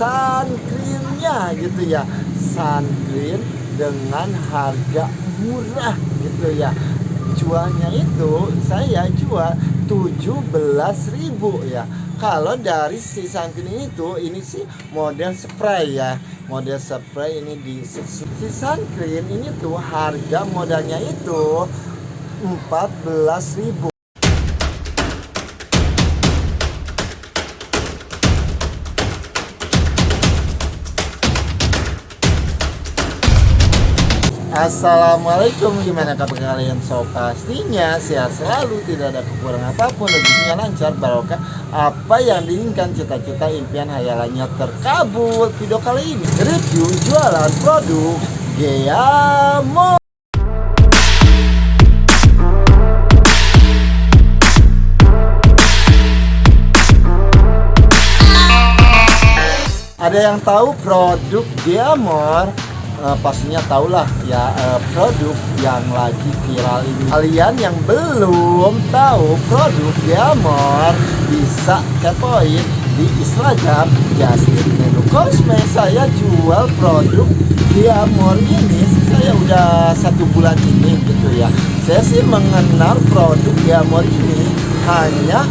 sunscreennya gitu ya, sunscreen dengan harga murah gitu ya. Jualnya itu saya jual 17.000 ya. Kalau dari si sunscreen itu, ini sih model spray ya, model spray ini di si sunscreen ini tuh harga modalnya itu 14.000. Assalamualaikum, gimana kabar kalian? So pastinya sehat selalu, tidak ada kekurangan apapun, rezekinya lancar, barokah. Apa yang diinginkan, cita-cita, impian, hayalannya terkabul. Video kali ini review jualan produk Geamo. Ada yang tahu produk Geamor? Pastinya tahulah ya, produk yang lagi viral ini. Kalian yang belum tahu produk Geamor bisa kepoin di Instagram Justin Menu Cosme. Saya jual produk Geamor ini, saya udah 1 bulan ini gitu ya. Saya sih mengenal produk Geamor ini hanya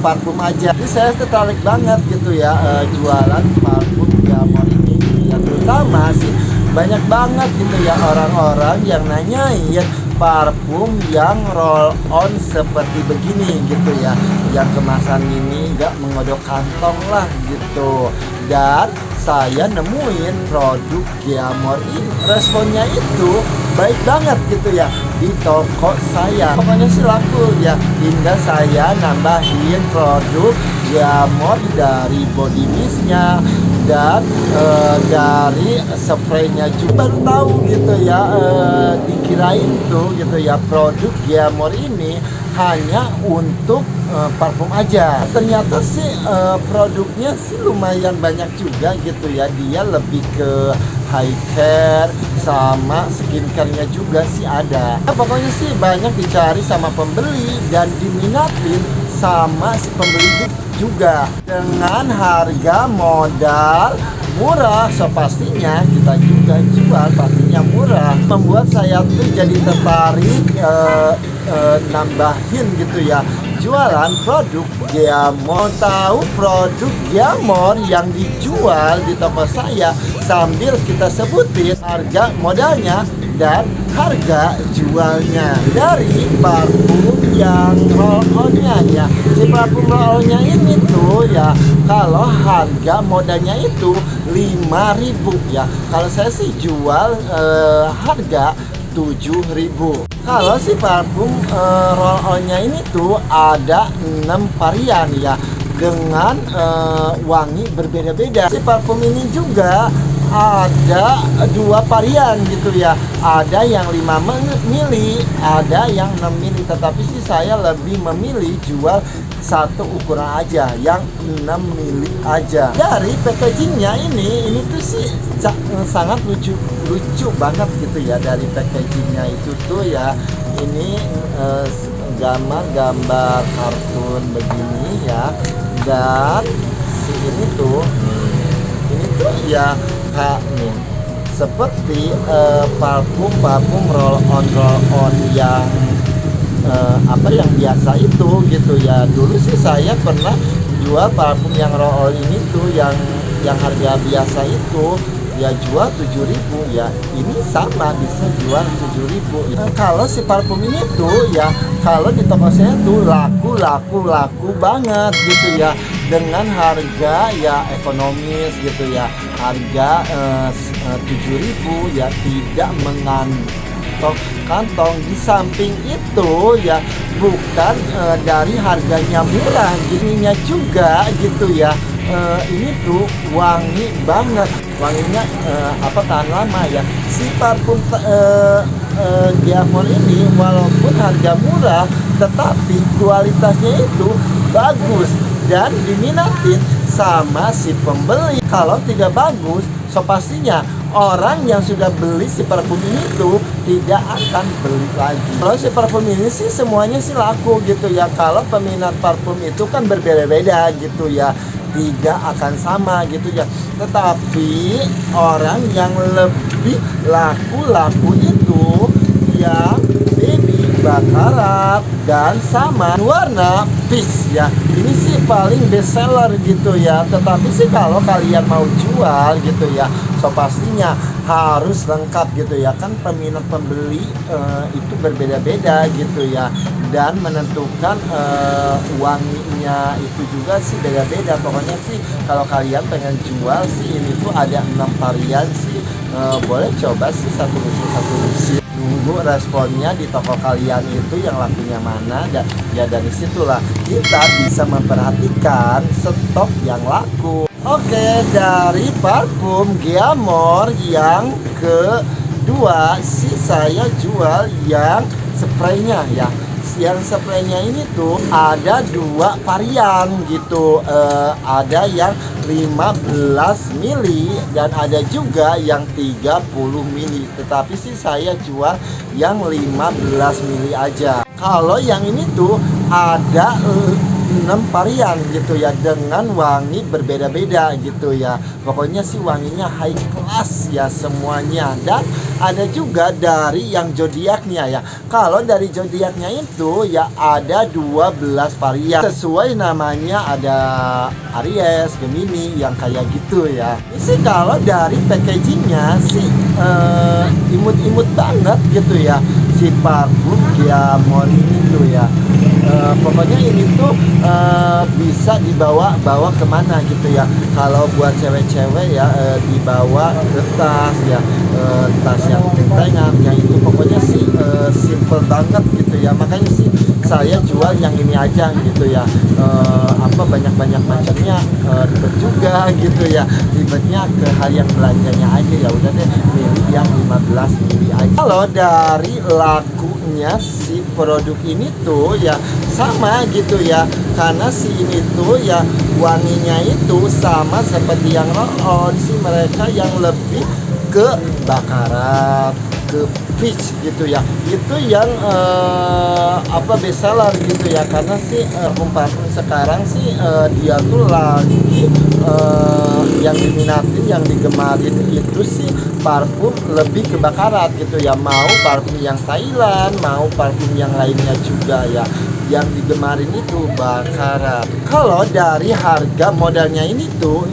parfum aja. Jadi saya tertarik banget gitu ya, jualan parfum Geamor ini. Yang terutama sih banyak banget gitu ya orang-orang yang nanyain parfum yang roll on seperti begini gitu ya, yang kemasan ini nggak mengodok kantong lah gitu. Dan saya nemuin produk Geamor ini, responnya itu baik banget gitu ya di toko saya. Pokoknya sih laku ya, hingga saya nambahin produk Geamor dari body mistnya dan dari spraynya juga. Baru tahu gitu ya, dikirain tuh gitu ya produk Geamor ini hanya untuk parfum aja. Ternyata sih produknya sih lumayan banyak juga gitu ya. Dia lebih ke high care sama skincare-nya juga sih ada. Nah, pokoknya sih banyak dicari sama pembeli dan diminatin sama si pembeli juga dengan harga modal murah. So pastinya kita juga jual pastinya murah, membuat saya tuh jadi tertarik nambahin gitu ya jualan produk Geamor. Tahu produk Geamor yang dijual di toko saya, sambil kita sebutin harga modalnya dan harga jualnya. Dari parfum yang roll on-nya ya, si parfum roll on-nya ini tuh ya, kalau harga modalnya itu 5.000 ya. Kalau saya sih jual harga 7.000. Kalau si parfum roll on-nya ini tuh ada 6 varian ya, dengan wangi berbeda-beda. Si parfum ini juga ada 2 varian gitu ya, ada yang 5 mili, ada yang 6 mili. Tetapi sih saya lebih memilih jual satu ukuran aja, yang 6 mili aja. Dari packagingnya ini tuh sih sangat lucu banget gitu ya. Dari packagingnya itu tuh ya, ini gambar kartun begini ya. Dan si ini tuh ya nih seperti parfum roll on yang yang biasa itu gitu ya. Dulu sih saya pernah jual parfum yang roll on ini tuh, yang harga biasa itu ya jual 7.000 ya. Ini sama bisa jual 7.000. Kalau si parfum ini tuh ya, kalau di toko saya tuh laku banget gitu ya, dengan harga ya ekonomis gitu ya, harga 7.000 ya, tidak mengantong kantong. Di samping itu ya, bukan dari harganya murah, gininya juga gitu ya. Ini tuh wangi banget, wanginya tahan lama ya. Si parfum Geamor ini walaupun harga murah, tetapi kualitasnya itu bagus dan diminatin sama si pembeli. Kalau tidak bagus, so pastinya orang yang sudah beli si parfum ini tuh tidak akan beli lagi. Kalau si parfum ini sih semuanya sih laku gitu ya. Kalau peminat parfum itu kan berbeda-beda gitu ya. tidak akan sama gitu ya. Tetapi orang yang lebih laku itu yang baby bakarat dan sama warna peach ya. Ini sih paling best seller gitu ya. Tetapi sih kalau kalian mau jual gitu ya, so pastinya harus lengkap gitu ya. Kan peminat pembeli itu berbeda-beda gitu ya, dan menentukan wanginya itu juga sih beda-beda. Pokoknya sih kalau kalian pengen jual sih ini tuh ada 6 varian sih, boleh coba sih satu lusin. Nunggu responnya di toko kalian itu yang lakunya mana, dan ya dari situlah kita bisa memperhatikan stok yang laku. Oke, dari parfum Geamor yang kedua sih saya jual yang spraynya ya. Yang spraynya ini tuh ada 2 varian gitu, ada yang 15 mili dan ada juga yang 30 mili. Tetapi sih saya jual yang 15 mili aja. Kalau yang ini tuh ada 6 varian gitu ya, dengan wangi berbeda-beda gitu ya. Pokoknya sih wanginya high class ya semuanya. Dan ada juga dari yang zodiaknya ya. Kalau dari zodiaknya itu ya ada 12 varian. Sesuai namanya, ada Aries, Gemini yang kayak gitu ya. Ini sih kalau dari packagingnya sih imut-imut banget gitu ya. Si parfum Geamor ini tuh ya. Pokoknya ini tuh bisa dibawa kemana gitu ya. Kalau buat cewek-cewek ya dibawa ke tas ya, tas yang tentengan yang itu pokoknya sih simple banget gitu ya. Makanya sih saya jual yang ini aja gitu ya. Banyak macamnya ribet juga gitu ya. Ribetnya ke hal yang belanjanya aja, ya udah deh milih yang 15 mili aja. Kalau dari lakunya si produk ini tuh ya sama gitu ya, karena si ini tuh ya wanginya itu sama seperti yang roll-on sih, mereka yang lebih ke bakarat, ke peach gitu ya. Itu yang best seller gitu ya, karena sih parfum sekarang sih dia tuh lagi yang diminatin, yang digemarin itu sih parfum lebih ke bakarat gitu ya. Mau parfum yang Thailand, mau parfum yang lainnya juga ya, yang digemarin itu bakarat. Kalau dari harga modalnya ini tuh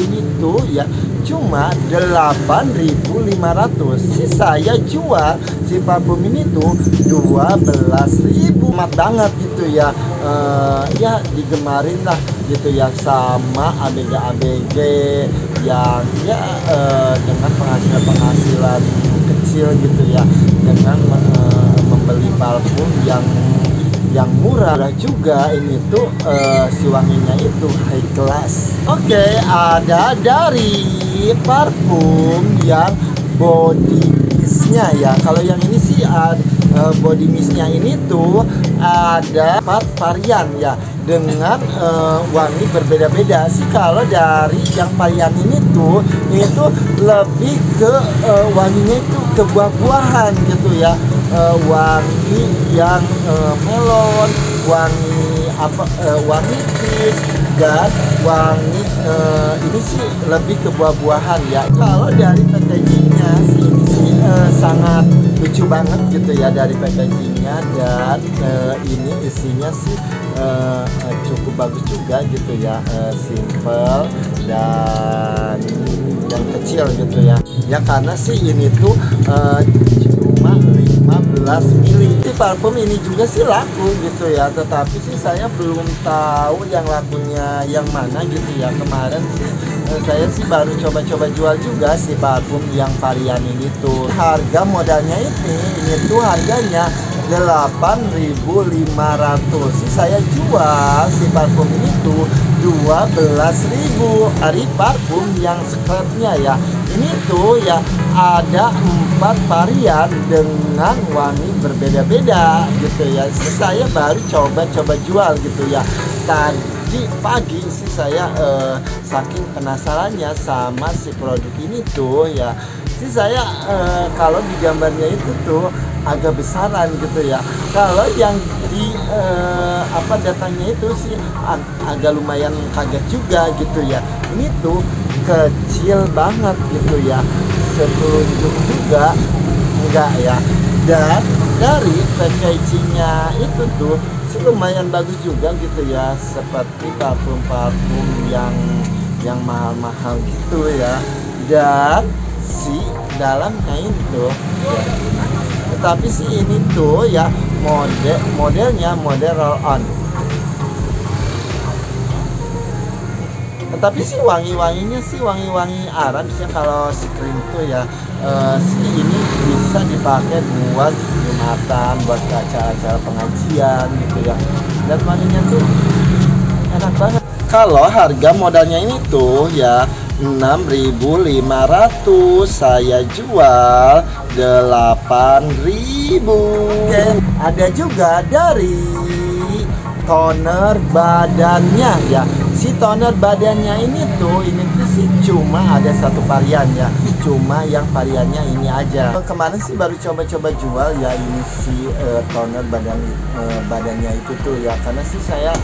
ya cuma 8.500 sih saya jual si parfum ini tuh 12.000. Mat banget gitu ya. Ya digemarin lah gitu ya sama ABG yang ya dengan penghasilan kecil gitu ya, dengan membeli parfum yang murah juga. Ini tuh si wanginya itu high class. Oke, ada dari parfum yang body mistnya ya. Kalau yang ini sih body mistnya ini tuh ada 4 varian ya, dengan wangi berbeda-beda sih. Kalau dari yang varian ini tuh lebih ke wanginya itu ke buah-buahan gitu ya. Wangi yang melon, wangi peach, dan wangi ini sih lebih ke buah-buahan ya. Kalau dari packagingnya sih ini sih sangat lucu banget gitu ya dari packagingnya, dan ini isinya sih cukup bagus juga gitu ya, simple dan kecil gitu ya. Ya karena sih ini tuh cuma 15 mili. Si parfum ini juga sih laku gitu ya, tetapi sih saya belum tahu yang lakunya yang mana gitu ya. Kemarin sih saya sih baru coba-coba jual juga si parfum yang varian ini tuh. Harga modalnya ini tuh harganya 8.500 sih saya jual si parfum ini tuh 12.000. Dari parfum yang scrapnya ya, ini tuh ya ada 4 varian dengan wangi berbeda-beda gitu ya. Saya baru coba jual gitu ya. Tadi pagi sih saya saking penasarannya sama si produk ini tuh ya, sih saya kalau di gambarnya itu tuh agak besaran gitu ya. Kalau yang di datanya itu sih agak lumayan kaget juga gitu ya. ini tuh kecil banget gitu ya, setelunjuk juga enggak ya. Dan dari packagingnya itu tuh lumayan bagus juga gitu ya, seperti parfum-parfum yang mahal-mahal gitu ya. Dan si dalamnya itu ya, tetapi si ini tuh ya modelnya model roll on. Tetapi sih wangi-wanginya sih wangi-wangi Arab sih kalau screen tuh ya. Si ini bisa dipakai buat jumatan, buat acara-acara pengajian gitu ya. Dan wanginya tuh enak banget. Kalau harga modalnya ini tuh ya 6.500, saya jual 8.000. Dan ada juga dari toner badannya ya. Si toner badannya ini tuh sih cuma ada satu varian ya, cuma yang variannya ini aja. Kemarin sih baru coba-coba jual ya ini si toner badannya itu tuh ya, karena sih saya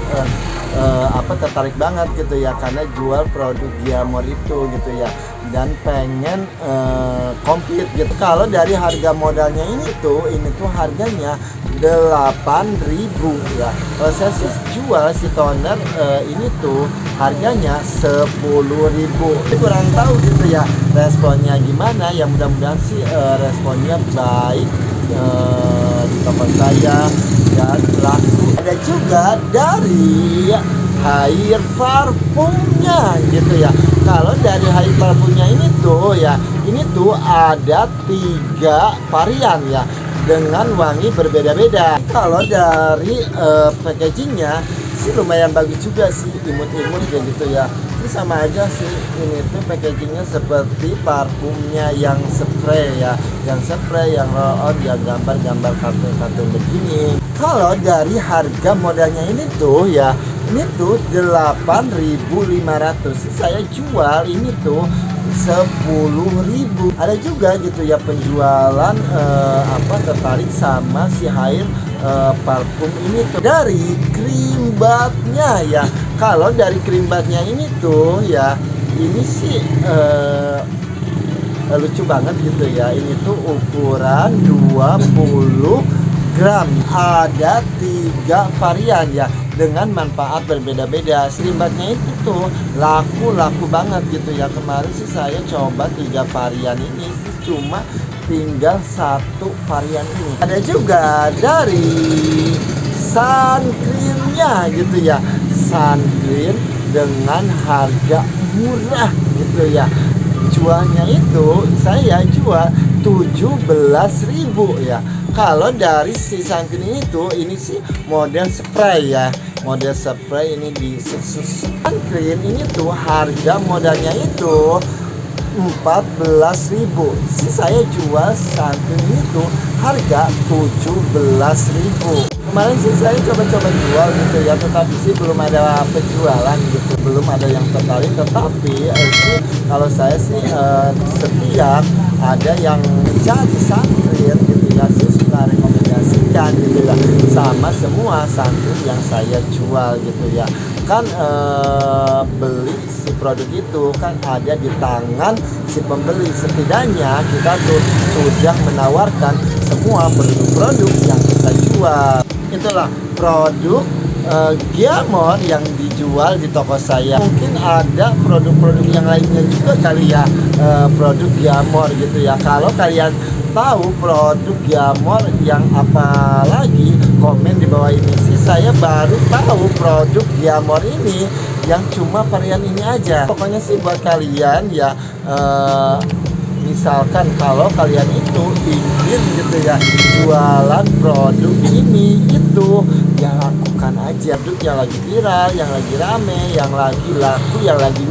tertarik banget gitu ya, karena jual produk Giamor itu gitu ya, dan pengen komplit gitu. Kalau dari harga modalnya ini tuh harganya 8.000 ya. Kalau saya sih jual si toner ini tuh harganya 10.000. Kurang tahu gitu ya responnya gimana ya, mudah-mudahan sih responnya baik di toko saya dan laku. Ada juga dari Hair parfumnya gitu ya. Kalau dari Hair parfumnya ini tuh ya, ini tuh ada 3 varian ya, dengan wangi berbeda-beda. Kalau dari packagingnya sih lumayan bagus juga sih, imut-imut kayak gitu ya. Ini sama aja sih, ini tuh packagingnya seperti parfumnya yang spray ya, yang spray, yang roll on, yang gambar-gambar kartun-kartun begini. Kalau dari harga modalnya ini tuh ya, ini tuh 8.500 sih saya jual ini tuh 10.000. Ada juga gitu ya penjualan tertarik sama si Hair parfum ini tuh. Dari cream bathnya ya, kalau dari cream bathnya ini tuh ya, ini sih lucu banget gitu ya. Ini tuh ukuran 20 gram, ada 3 varian ya, dengan manfaat berbeda-beda. Selimbatnya itu tuh laku banget gitu ya. Kemarin sih saya coba 3 varian ini sih, cuma tinggal 1 varian ini. Ada juga dari sunscreennya gitu ya, sunscreen dengan harga murah gitu ya. Jualnya itu saya jual 17.000 ya. Kalau dari si sunscreen itu, ini sih model spray ya, model spray ini di sunscreen ini tuh harga modalnya itu 14.000 sih saya jual sunscreen itu harga 17.000. Kemarin sih saya coba-coba jual gitu ya, tetapi sih belum ada penjualan gitu, belum ada yang tertarik. Tetapi sih kalau saya sih setiap ada yang cari sunscreen gitu ya, sih suka rekomendasikan gitu ya, sama semua sunscreen yang saya jual gitu ya. Kan beli si produk itu kan ada di tangan si pembeli. Setidaknya kita tuh sudah menawarkan semua produk-produk yang kita jual. Itulah produk Giamor yang dijual di toko saya. Mungkin ada produk-produk yang lainnya juga kali ya, produk Giamor gitu ya. Kalau kalian tahu produk Giamor yang apa lagi, komen di bawah ini. Sih saya baru tahu produk Giamor ini yang cuma varian ini aja. Pokoknya sih buat kalian ya, misalkan kalau kalian itu ingin gitu ya jualan produk ini itu, ya lakukan aja. Produk yang lagi viral, yang lagi rame, yang lagi laku, yang lagi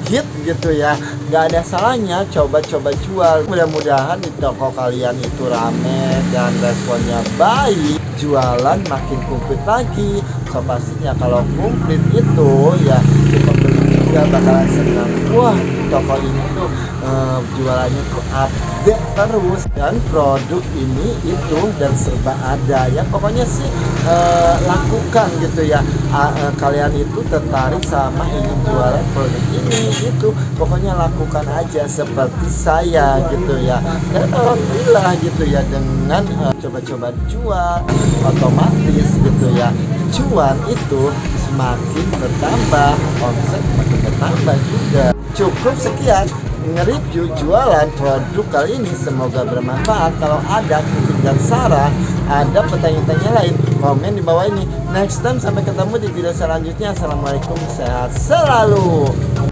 hit gitu ya, nggak ada salahnya coba-coba jual. Mudah-mudahan di toko kalian itu rame dan responnya baik, jualan makin komplit lagi. So pastinya kalau komplit itu ya si pembeli juga juga bakalan senang. Wah, toko ini tuh jualannya tuh update terus, dan produk ini itu dan serba ada ya. Pokoknya sih lakukan gitu ya. Kalian itu tertarik sama ingin jualan produk ini itu, pokoknya lakukan aja seperti saya gitu ya. Dan alhamdulillah gitu ya, dengan coba-coba jual otomatis gitu ya, cuan itu semakin bertambah, omset semakin bertambah juga. Cukup sekian nge-review jualan produk kali ini, semoga bermanfaat. Kalau ada kritik dan saran, ada pertanyaan-pertanyaan lain, komen di bawah ini. Next time sampai ketemu di video selanjutnya. Assalamualaikum, sehat selalu.